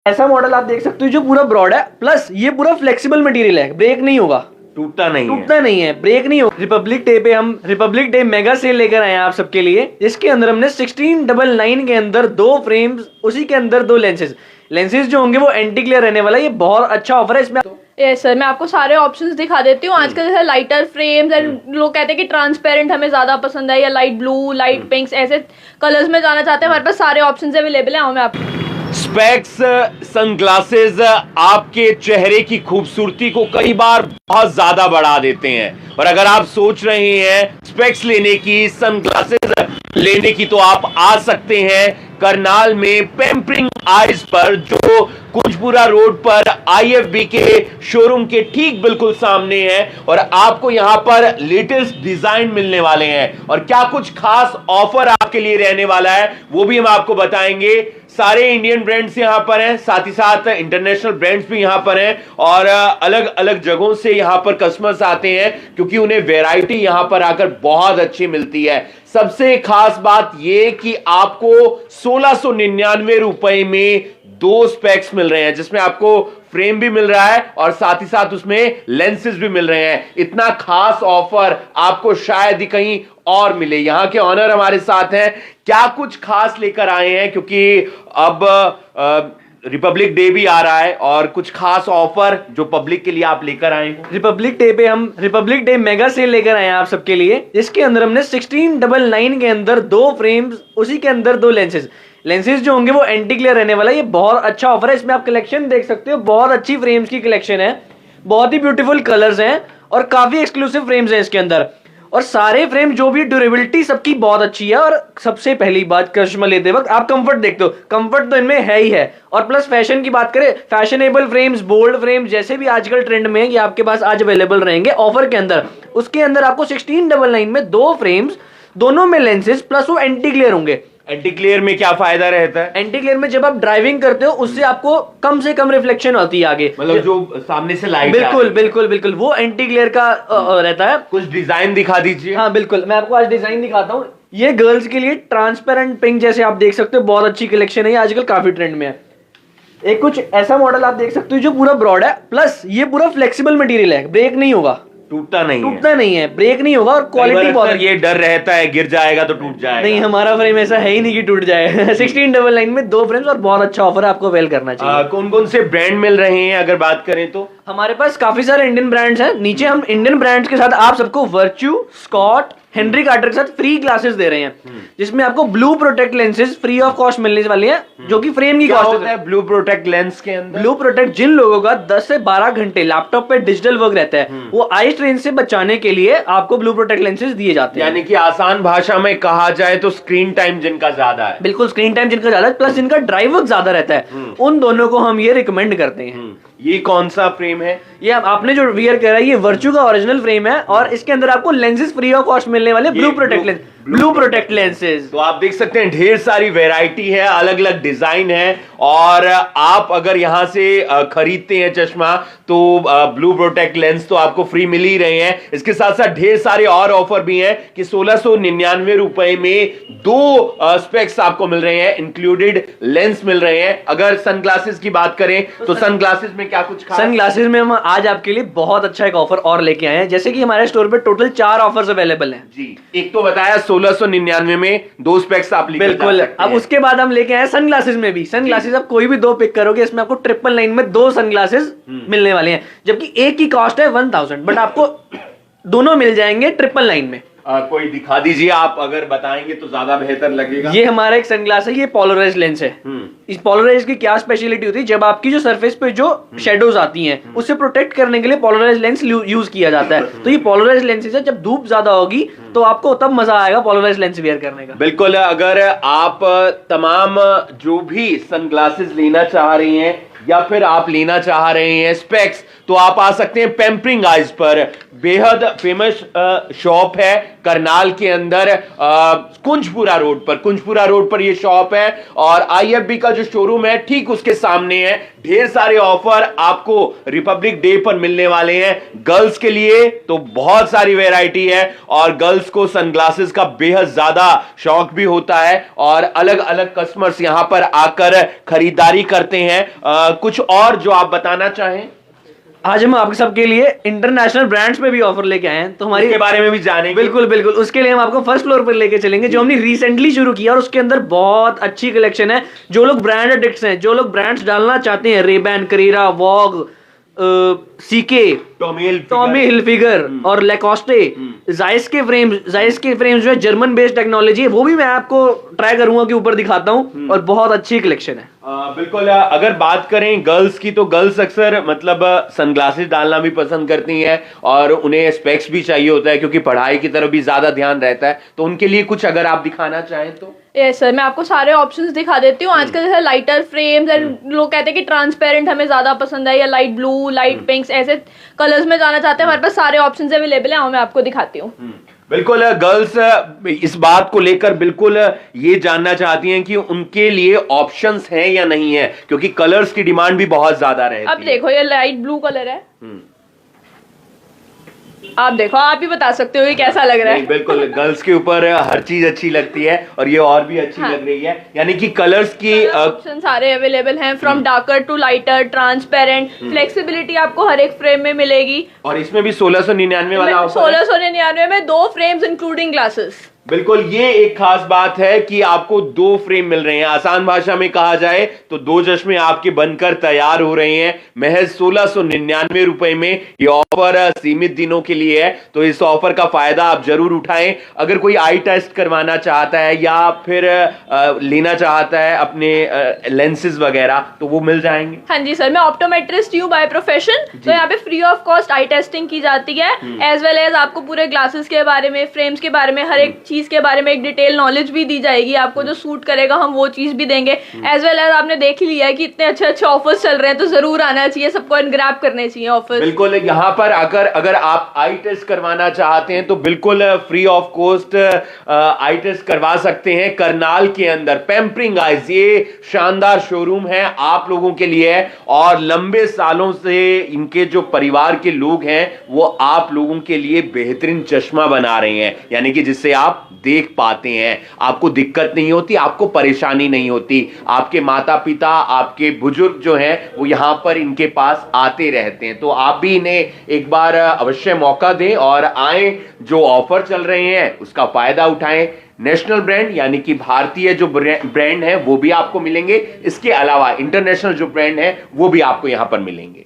ऐसा मॉडल आप देख सकते हो जो पूरा ब्रॉड है, प्लस ये पूरा फ्लेक्सिबल मटेरियल है, ब्रेक नहीं होगा, टूटता नहीं है, ब्रेक नहीं हो। रिपब्लिक डे पे हम रिपब्लिक डे मेगा सेल लेकर आए हैं आप सबके लिए, जिसके अंदर हमने 1699 के अंदर 2 फ्रेम्स, उसी के अंदर 2 लेंसेज जो होंगे वो एंटी ग्लेयर रहने वाला है। ये बहुत अच्छा ऑफर है इसमें। यस सर, मैं आपको सारे ऑप्शंस दिखा देती हूँ। आजकल जैसे लाइटर फ्रेम्स एंड लोग कहते हैं कि ट्रांसपेरेंट हमें ज्यादा पसंद है, या लाइट ब्लू, लाइट पिंक्स, ऐसे कलर्स में जाना चाहते हैं, हमारे पास सारे ऑप्शंस अवेलेबल हैं। मैं आपको स्पेक्स सनग्लासेस आपके चेहरे की खूबसूरती को कई बार बहुत ज्यादा बढ़ा देते हैं, और अगर आप सोच रहे हैं स्पेक्स लेने की, सनग्लासेस लेने की, तो आप आ सकते हैं करनाल में पेम्परिंग आइज पर, जो कुंजपुरा रोड पर IFB के शोरूम के ठीक बिल्कुल सामने है। और आपको यहां पर लेटेस्ट डिजाइन मिलने वाले हैं, और क्या कुछ खास ऑफर आपके लिए रहने वाला है वो भी हम आपको बताएंगे। सारे इंडियन ब्रांड्स यहां पर हैं, साथ ही साथ इंटरनेशनल ब्रांड्स भी यहां पर हैं, और अलग अलग जगहों से यहां पर कस्टमर्स आते हैं, क्योंकि उन्हें वैरायटी यहां पर आकर बहुत अच्छी मिलती है। सबसे खास बात यह कि आपको 1699 रुपए में 2 स्पेक्स मिल रहे हैं, जिसमें आपको फ्रेम भी मिल रहा है और साथ ही साथ उसमें लेंसेज भी मिल रहे हैं। इतना खास ऑफर आपको शायद ही कहीं और मिले। यहां के ऑनर हमारे साथ हैं, क्या कुछ खास लेकर आए हैं, क्योंकि अब रिपब्लिक डे भी आ रहा है, और कुछ खास ऑफर जो पब्लिक के लिए आप लेकर आए हैं। रिपब्लिक डे पे हम रिपब्लिक डे मेगा सेल लेकर आए हैं आप सबके लिए, जिसके अंदर हमने 1699 के अंदर 2 फ्रेम्स, उसी के अंदर 2 लेंसेज जो होंगे वो एंटी ग्लेयर रहने वाला है। ये बहुत अच्छा ऑफर है। इसमें आप कलेक्शन देख सकते हो, बहुत अच्छी फ्रेम्स की कलेक्शन है, बहुत ही ब्यूटीफुल कलर्स हैं, और काफी एक्सक्लूसिव फ्रेम्स हैं इसके अंदर। और सारे फ्रेम जो भी ड्यूरेबिलिटी सबकी बहुत अच्छी है। और सबसे पहली बात, कस्टमर लेते वक्त आप कंफर्ट देखते हो, कंफर्ट तो इनमें है ही है। और प्लस फैशन की बात करें, फैशनेबल फ्रेम्स, बोल्ड फ्रेम्स, जैसे भी आजकल ट्रेंड में है, ये आपके पास आज अवेलेबल रहेंगे ऑफर के अंदर। उसके अंदर आपको 1699 में 2 फ्रेम्स, दोनों में लेंसेज, प्लस वो एंटी ग्लेयर होंगे। एंटी ग्लेयर में क्या फायदा रहता है? एंटी ग्लेयर में जब आप ड्राइविंग करते हो, उससे आपको कम से कम रिफ्लेक्शन होती है आगे, मतलब जो सामने से लाइट, बिल्कुल वो एंटी ग्लेयर का रहता है। कुछ डिजाइन दिखा दीजिए। हाँ बिल्कुल, मैं आपको आज डिजाइन दिखाता हूँ। ये गर्ल्स के लिए ट्रांसपेरेंट पिंक, जैसे आप देख सकते हो, बहुत अच्छी कलेक्शन है, ये आजकल काफी ट्रेंड में है। एक कुछ ऐसा मॉडल आप देख सकते हो जो पूरा ब्रॉड है, प्लस ये पूरा फ्लेक्सिबल मटेरियल है, ब्रेक नहीं होगा, टूटता नहीं है, ब्रेक नहीं होगा, और क्वालिटी बहुत ये डर रहता है गिर जाएगा तो टूट जाएगा। नहीं, हमारा फ्रेम ऐसा है ही नहीं कि टूट जाए। 1699 में 2 फ्रेम्स, और बहुत अच्छा ऑफर है, आपको अवेल करना चाहिए। कौन कौन से ब्रांड मिल रहे हैं अगर बात करें तो? हमारे पास काफी सारे इंडियन ब्रांड्स हैं। नीचे हम इंडियन ब्रांड्स के साथ आप सबको वर्च्यू, स्कॉट, हेनरी कार्टर के साथ फ्री ग्लासेस दे रहे हैं, जिसमें आपको blue protect lenses free of cost मिलने वाले हैं, जो कि फ्रेम की कॉस्ट है। ब्लू प्रोटेक्ट लेंस के अंदर, ब्लू प्रोटेक्ट जिन लोगों का 10 से 12 घंटे लैपटॉप पे डिजिटल वर्क रहता है, वो आई स्ट्रेन से बचाने के लिए आपको ब्लू प्रोटेक्ट लेंसेज दिए जाते हैं। यानी कि आसान भाषा में कहा जाए तो स्क्रीन टाइम जिनका ज्यादा है, बिल्कुल स्क्रीन टाइम जिनका ज्यादा है, प्लस जिनका ड्राइव वर्क ज्यादा रहता है, उन दोनों को हम ये रिकमेंड करते हैं। ये कौन सा फ्रेम है? ये आपने जो वियर करा है, ये वर्च्यू का ओरिजिनल फ्रेम है, और इसके अंदर आपको लेंसेज फ्री ऑफ कॉस्ट मिलने वाले, ब्लू प्रोटेक्ट लेंसेज। तो आप देख सकते हैं ढेर सारी वैरायटी है, अलग अलग डिजाइन है, और आप अगर यहां से खरीदते हैं चश्मा तो ब्लू प्रोटेक्ट लेंस तो आपको फ्री मिल ही रहे हैं। इसके साथ साथ ढेर सारे और ऑफर भी हैं कि 1699 रुपए में 2 स्पेक्स आपको मिल रहे हैं, इंक्लूडेड लेंस मिल रहे हैं। अगर सनग्लासेस की बात करें तो सनग्लासेस में क्या कुछ खास? सनग्लासेस में हम आज आपके लिए बहुत अच्छा एक ऑफर और लेके आए हैं, जैसे कि हमारे स्टोर पे टोटल 4 ऑफर्स अवेलेबल हैं जी। एक तो बताया 1699 में 2 स्पेक्स आप लेके बिल्कुल। जा सकते हैं। अब उसके बाद हम लेके आए सनग्लासेस में भी। सनग्लासेस आप कोई भी 2 पिक करोगे, इसमें आपको 999 में 2 सनग्लासेस मिलने वाले हैं, जबकि एक की कॉस्ट है 1000, बट आपको दोनों मिल जाएंगे 999 में। कोई दिखा दीजिए, आप अगर बताएंगे तो ज्यादा बेहतर लगेगा। ये हमारा एक सनग्लास है, ये पोलराइज लेंस है। इस पोलराइज की क्या स्पेशलिटी होती है, जब आपकी जो सरफेस पे जो शेडोज आती हैं, उससे प्रोटेक्ट करने के लिए पोलराइज लेंस यूज किया जाता है। तो ये पोलराइज लेंसेज है, जब धूप ज्यादा होगी तो आपको तब मजा आएगा पोलराइज लेंस वेयर करने का। बिल्कुल। अगर आप तमाम जो भी सनग्लासेस लेना चाह रही हैं, या फिर आप लेना चाह रहे हैं स्पेक्स, तो आप आ सकते हैं पेम्परिंग आइज पर। बेहद फेमस शॉप है, करनाल के अंदर कुंजपुरा रोड पर ये शॉप है और IFB का जो शोरूम है ठीक उसके सामने है। ढेर सारे ऑफर आपको रिपब्लिक डे पर मिलने वाले हैं। गर्ल्स के लिए तो बहुत सारी वैरायटी है और गर्ल्स को सनग्लासेस का बेहद ज्यादा शौक भी होता है और अलग अलग कस्टमर्स यहां पर आकर खरीदारी करते हैं। कुछ और जो आप बताना चाहें? आज हम आपके सबके लिए इंटरनेशनल ब्रांड्स में भी ऑफर लेके आए हैं, तो हमारी के बारे में भी जानेंगे। बिल्कुल बिल्कुल, उसके लिए हम आपको फर्स्ट फ्लोर पर लेके चलेंगे जो हमने रिसेंटली शुरू किया और उसके अंदर बहुत अच्छी कलेक्शन है। जो लोग ब्रांड एडिक्ट्स हैं, जो लोग ब्रांड्स डालना चाहते हैं, Ray Ban, Carrera, Vogue, CK, Tommy Hilfiger और लेकॉस्टे, जायस के फ्रेम्स जो है जर्मन बेस्ड टेक्नोलॉजी है, वो भी मैं आपको ट्राई करूंगा कि ऊपर दिखाता हूं और बहुत अच्छी कलेक्शन है। बिल्कुल। अगर बात करें गर्ल्स की तो गर्ल्स अक्सर मतलब सनग्लासेस डालना भी पसंद करती हैं और उन्हें स्पेक्स भी चाहिए होता है क्योंकि पढ़ाई की तरफ भी ज्यादा ध्यान रहता है, तो उनके लिए कुछ अगर आप दिखाना चाहें तो। यस सर, मैं आपको सारे ऑप्शंस दिखा देती हूँ। आजकल जैसे लाइटर फ्रेम्स एंड लोग कहते हैं कि ट्रांसपेरेंट हमें ज्यादा पसंद है या लाइट ब्लू, लाइट पिंक्स, ऐसे कलर्स में जाना चाहते हैं, हमारे पास सारे ऑप्शंस अवेलेबल हैं। मैं आपको दिखाती हूँ। बिल्कुल। गर्ल्स इस बात को लेकर बिल्कुल ये जानना चाहती हैं कि उनके लिए ऑप्शंस हैं या नहीं है, क्योंकि कलर्स की डिमांड भी बहुत ज्यादा रहती है। अब देखो ये लाइट ब्लू कलर है, आप देखो, आप ही बता सकते हो ये कैसा लग रहा है। बिल्कुल, गर्ल्स के ऊपर हर चीज अच्छी लगती है और ये और भी अच्छी लग रही है। यानी कि कलर्स की ऑप्शन सारे अवेलेबल हैं, from darker to lighter, transparent, flexibility आपको हर एक फ्रेम में मिलेगी। और इसमें भी 1699 वाला ऑफर, 1699 में 2 फ्रेम्स इंक्लूडिंग ग्लासेस। बिल्कुल। ये एक खास बात है कि आपको 2 फ्रेम मिल रहे हैं। आसान भाषा में कहा जाए तो 2 चश्मे आपके बनकर तैयार हो रहे हैं महज 1699 रुपए में। ये ऑफर सीमित दिनों के लिए है, तो इस ऑफर का फायदा आप जरूर उठाएं। अगर कोई आई टेस्ट करवाना चाहता है या फिर लेना चाहता है अपने लेंसेज वगैरह, तो वो मिल जाएंगे। हाँ जी सर, मैं ऑप्टोमेट्रिस्ट हूँ बाय प्रोफेशन, तो यहाँ पे free of cost I testing की जाती है, एज वेल एज आपको पूरे ग्लासेस के बारे में, फ्रेम्स के बारे में, हर एक चीज के बारे में एक डिटेल नॉलेज भी दी जाएगी। आपको जो सूट करेगा हम वो चीज भी देंगे। एज वेल एज आपने देख ही लिया है कि इतने अच्छे अच्छे ऑफर्स चल रहे हैं, तो जरूर आना चाहिए, सबको ग्रैब करने चाहिए ऑफर्स। बिल्कुल। यहाँ पर अगर आप आई टेस्ट करवाना चाहते हैं तो बिल्कुल free of cost eye test करवा सकते हैं करनाल के अंदर। पैम्परिंग आइज ये शानदार शोरूम है आप लोगों के लिए है और लंबे सालों से इनके जो परिवार के लोग हैं वो आप लोगों के लिए बेहतरीन चश्मा बना रहे हैं, यानी कि जिससे आप देख पाते हैं, आपको दिक्कत नहीं होती, आपको परेशानी नहीं होती। आपके माता पिता, आपके बुजुर्ग जो हैं वो यहां पर इनके पास आते रहते हैं, तो आप भी इन्हें एक बार अवश्य मौका दें और आए। जो ऑफर चल रहे हैं उसका फायदा उठाएं। नेशनल ब्रांड यानी कि भारतीय जो ब्रांड है वो भी आपको मिलेंगे, इसके अलावा इंटरनेशनल जो ब्रांड है वो भी आपको यहां पर मिलेंगे।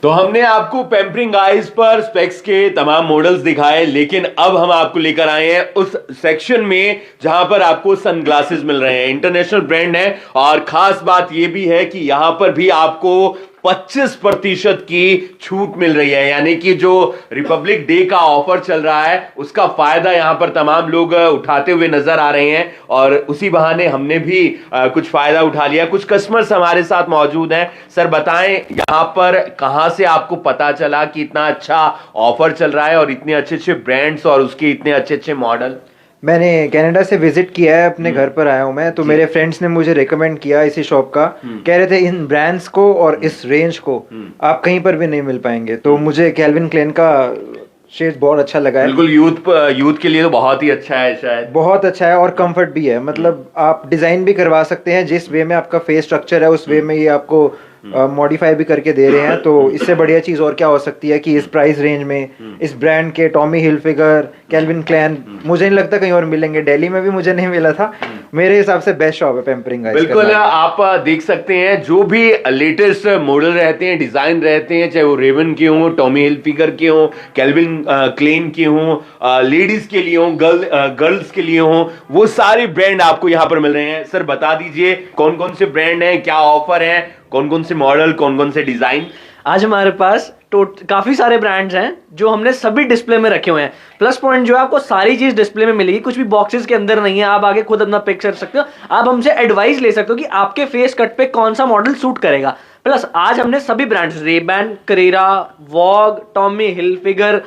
तो हमने आपको पैम्परिंग आइज पर स्पेक्स के तमाम मॉडल्स दिखाए, लेकिन अब हम आपको लेकर आए हैं उस सेक्शन में जहां पर आपको सनग्लासेस मिल रहे हैं। इंटरनेशनल ब्रांड है और खास बात यह भी है कि यहां पर भी आपको 25% की छूट मिल रही है, यानी कि जो रिपब्लिक डे का ऑफर चल रहा है उसका फायदा यहां पर तमाम लोग उठाते हुए नजर आ रहे हैं और उसी बहाने हमने भी कुछ फायदा उठा लिया। कुछ कस्टमर्स हमारे साथ मौजूद हैं। सर बताएं, यहां पर कहां से आपको पता चला कि इतना अच्छा ऑफर चल रहा है और इतने अच्छे अच्छे ब्रांड्स और उसके इतने अच्छे अच्छे मॉडल? मैंने कनाडा से विजिट किया है, अपने घर पर आया हूँ मैं, तो मेरे फ्रेंड्स ने मुझे रिकमेंड किया इसी शॉप का। कह रहे थे इन ब्रांड्स को और इस रेंज को आप कहीं पर भी नहीं मिल पाएंगे, तो मुझे कैल्विन क्लेन का शेड बहुत अच्छा लगा है। बिल्कुल, यूथ के लिए तो बहुत ही अच्छा है, शायद बहुत अच्छा है और कंफर्ट भी है। मतलब आप डिजाइन भी करवा सकते हैं, जिस वे में आपका फेस स्ट्रक्चर है उस वे में ये आपको मॉडिफाई भी करके दे रहे हैं। तो इससे बढ़िया चीज और क्या हो सकती है कि इस प्राइस रेंज में इस ब्रांड के टॉमी हिलफिगर, कैल्विन क्लेन मुझे नहीं लगता कहीं और मिलेंगे। दिल्ली में भी मुझे नहीं मिला था। मेरे हिसाब से बेस्ट शॉप है पैम्परिंग आइज। बिल्कुल, आप देख सकते हैं जो भी लेटेस्ट मॉडल रहते हैं, डिजाइन रहते हैं, चाहे वो रेवन के हों, टॉमी हिलफिगर के हों, कैल्विन क्लेन के हों, लेडीज के लिए हों, गर्ल्स के लिए हों, वो सारे ब्रांड आपको यहाँ पर मिल रहे हैं। सर बता दीजिए कौन कौन से ब्रांड हैं, क्या ऑफर है, कौन कौन से मॉडल, कौन कौन से डिजाइन? आज हमारे पास काफी सारे ब्रांड्स हैं जो हमने सभी डिस्प्ले में रखे हुए हैं। प्लस पॉइंट जो है आपको सारी चीज डिस्प्ले में मिलेगी, कुछ भी बॉक्सेस के अंदर नहीं है। आप आगे खुद अपना पिक कर सकते हो, आप हमसे एडवाइस ले सकते हो कि आपके फेस कट पे कौन सा मॉडल सूट करेगा। प्लस आज हमने सभी brands Ray Ban, Carrera, Vogue, Tommy Hilfiger,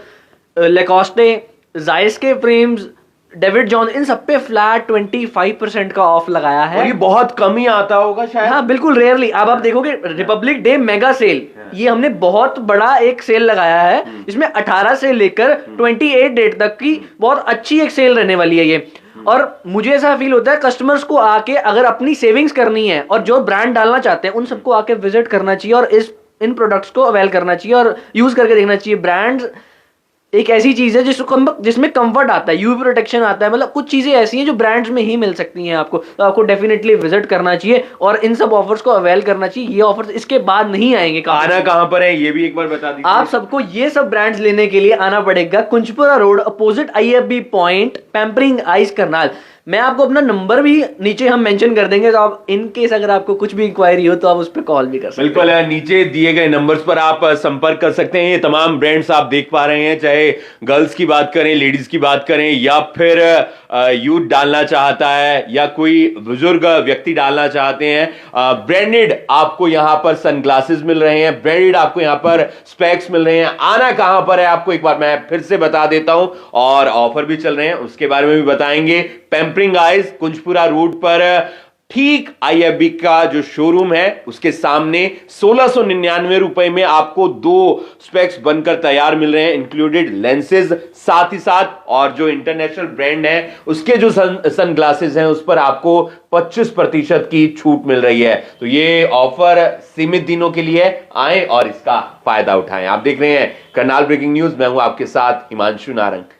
Lacoste, जायस के फ्रेम्स, डेविड जॉन, इन सब पे फ्लैट 25% का ऑफ लगाया और है। ये बहुत कम ही आता होगा शायद। हाँ बिल्कुल रेयरली। अब आप देखोगे रिपब्लिक डे मेगा सेल, ये हमने बहुत बड़ा एक सेल लगाया है जिसमें 18 से लेकर 28 डेट तक की बहुत अच्छी एक सेल रहने वाली है ये। और मुझे ऐसा फील होता है कस्टमर्स को आके अगर अपनी सेविंग्स करनी है और जो ब्रांड डालना चाहते हैं उन सबको आके विजिट करना चाहिए और इन प्रोडक्ट्स को अवेल करना चाहिए और यूज करके देखना चाहिए। ब्रांड्स एक ऐसी चीज है जिसमें कंफर्ट आता है, यूवी प्रोटेक्शन आता है, मतलब कुछ चीजें ऐसी हैं जो ब्रांड्स में ही मिल सकती हैं आपको, तो आपको डेफिनेटली विजिट करना चाहिए और इन सब ऑफर्स को अवेल करना चाहिए। ये ऑफर्स इसके बाद नहीं आएंगे। आना कहाँ पर है ये भी एक बार बता दीजिए। आप सबको ये सब ब्रांड्स लेने के लिए आना पड़ेगा Kunjpura road opposite IFB point, pampering ice Karnal. मैं आपको अपना नंबर भी नीचे हम मेंशन कर देंगे, तो आप इन केस अगर आपको कुछ भी इंक्वायरी हो तो आप उस पर कॉल भी कर सकते हैं। बिल्कुल, नीचे दिए गए नंबर्स पर आप संपर्क कर सकते हैं। ये तमाम ब्रांड्स आप देख पा रहे हैं, चाहे गर्ल्स की बात करें, लेडीज की बात करें, या फिर यूथ डालना चाहता है या कोई बुजुर्ग व्यक्ति डालना चाहते हैं। ब्रांडेड आपको यहां पर सनग्लासेस मिल रहे हैं, ब्रांडेड आपको यहां पर स्पेक्स मिल रहे हैं। आना कहां पर है आपको एक बार मैं फिर से बता देता हूं, और ऑफर भी चल रहे हैं उसके बारे में भी बताएंगे। पैम्परिंग आइज कुंजपुरा रोड पर ठीक IFB का जो शोरूम है उसके सामने 1699 रुपए में आपको 2 स्पेक्स बनकर तैयार मिल रहे हैं, इंक्लूडेड लेंसेज, साथ ही साथ और जो इंटरनेशनल ब्रांड है उसके जो सन ग्लासेस हैं उस पर आपको 25% की छूट मिल रही है। तो ये ऑफर सीमित दिनों के लिए आए और इसका फायदा उठाएं। आप देख रहे हैं करनाल ब्रेकिंग न्यूज, मैं हूं आपके साथ हिमांशु नारंग।